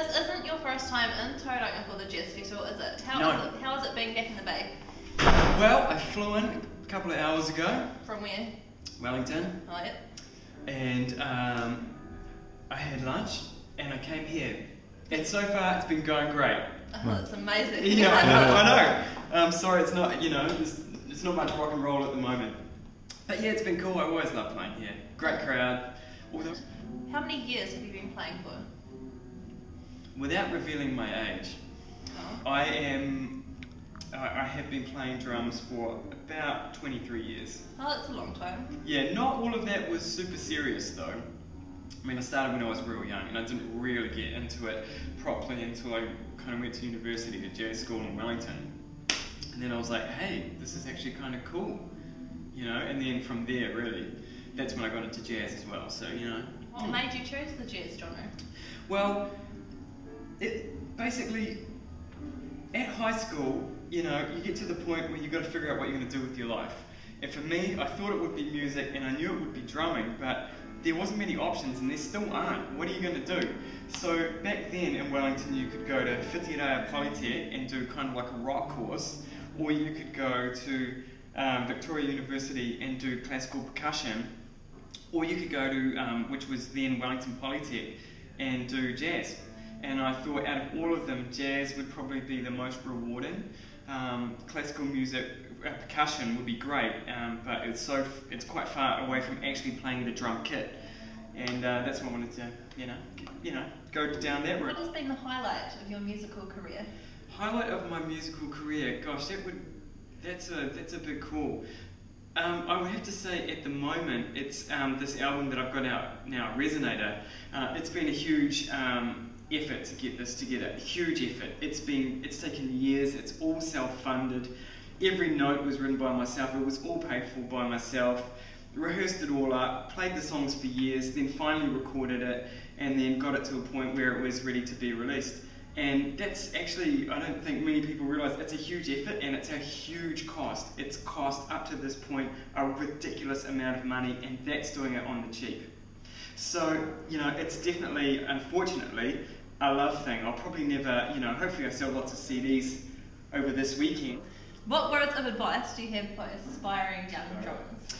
This isn't your first time in Tauranga for the Jazz Festival, is it? No. How has it been back in the Bay? Well, I flew in a couple of hours ago. From where? Wellington. Oh, yeah. And I had lunch and I came here. And so far it's been going great. Oh, that's amazing. Yeah, I know. Sorry, it's not, it's not much rock and roll at the moment. But yeah, it's been cool. I always love playing here. Great crowd. How many years have you been playing for? Without revealing my age, Oh. I have been playing drums for about 23 years. Oh, that's a long time. Yeah, not all of that was super serious though. I mean, I started when I was real young and I didn't really get into it properly until I kind of went to university, to jazz school in Wellington. And then I was like, hey, this is actually kind of cool, and then from there, really, that's when I got into jazz as well, so, What made you choose the jazz genre? Well, it basically, at high school, you get to the point where you've got to figure out what you're going to do with your life. And for me, I thought it would be music and I knew it would be drumming, but there wasn't many options and there still aren't. What are you going to do? So back then in Wellington you could go to Whitireia Polytech and do kind of like a rock course, or you could go to Victoria University and do classical percussion, or you could go to, which was then Wellington Polytech, and do jazz. And I thought out of all of them, jazz would probably be the most rewarding. Classical music, percussion would be great, but it's quite far away from actually playing the drum kit, and that's what I wanted to, go down that route. What has been the highlight of your musical career? Highlight of my musical career, gosh, that's a big call. I would have to say at the moment it's this album that I've got out now, Resonator. It's been a huge effort to get this together, a huge effort. It's taken years, it's all self-funded. Every note was written by myself, it was all paid for by myself. Rehearsed it all up, played the songs for years, then finally recorded it, and then got it to a point where it was ready to be released. And that's actually, I don't think many people realise, it's a huge effort and it's a huge cost. It's cost up to this point a ridiculous amount of money, and that's doing it on the cheap. So, it's definitely, unfortunately, a love thing. I'll probably never, hopefully I sell lots of CDs over this weekend. What words of advice do you have for aspiring young drummers?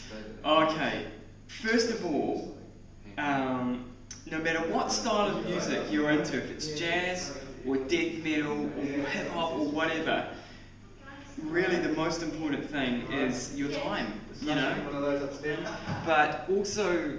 Okay, first of all, no matter what style of music you're into, if it's jazz or death metal or hip hop or whatever, really the most important thing is your time, But also,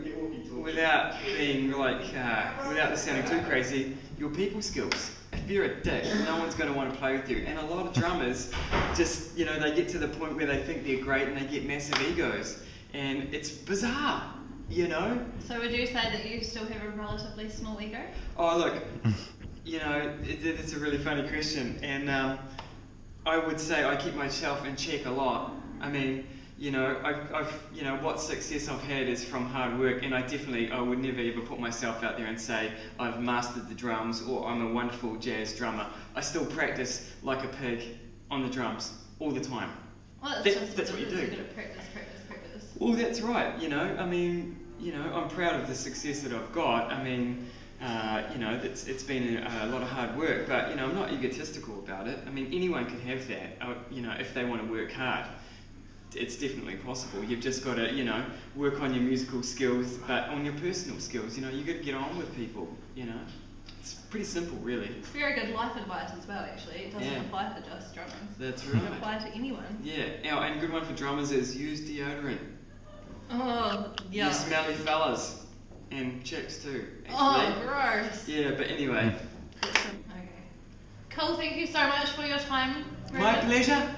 without being without this sounding too crazy, your people skills. If you're a dick, no one's going to want to play with you. And a lot of drummers just, they get to the point where they think they're great and they get massive egos. And it's bizarre, So would you say that you still have a relatively small ego? Oh, look, it's a really funny question. And I would say I keep myself in check a lot. I mean, what success I've had is from hard work, and I would never ever put myself out there and say I've mastered the drums or I'm a wonderful jazz drummer. I still practice like a pig on the drums all the time. Well, that's what you do. Practice. Well, that's right. I mean, I'm proud of the success that I've got. I mean, it's been a lot of hard work, but I'm not egotistical about it. I mean, anyone can have that. If they want to work hard. It's definitely possible. You've just got to, work on your musical skills, but on your personal skills, you've got to get on with people, It's pretty simple, really. It's very good life advice as well, actually. It doesn't apply for just drummers. That's right. It can apply to anyone. Yeah, and a good one for drummers is use deodorant. Oh, yeah. You smelly fellas. And chicks too, actually. Oh, gross. Yeah, but anyway. Okay. Cool, thank you so much for your time, Reuben. My pleasure.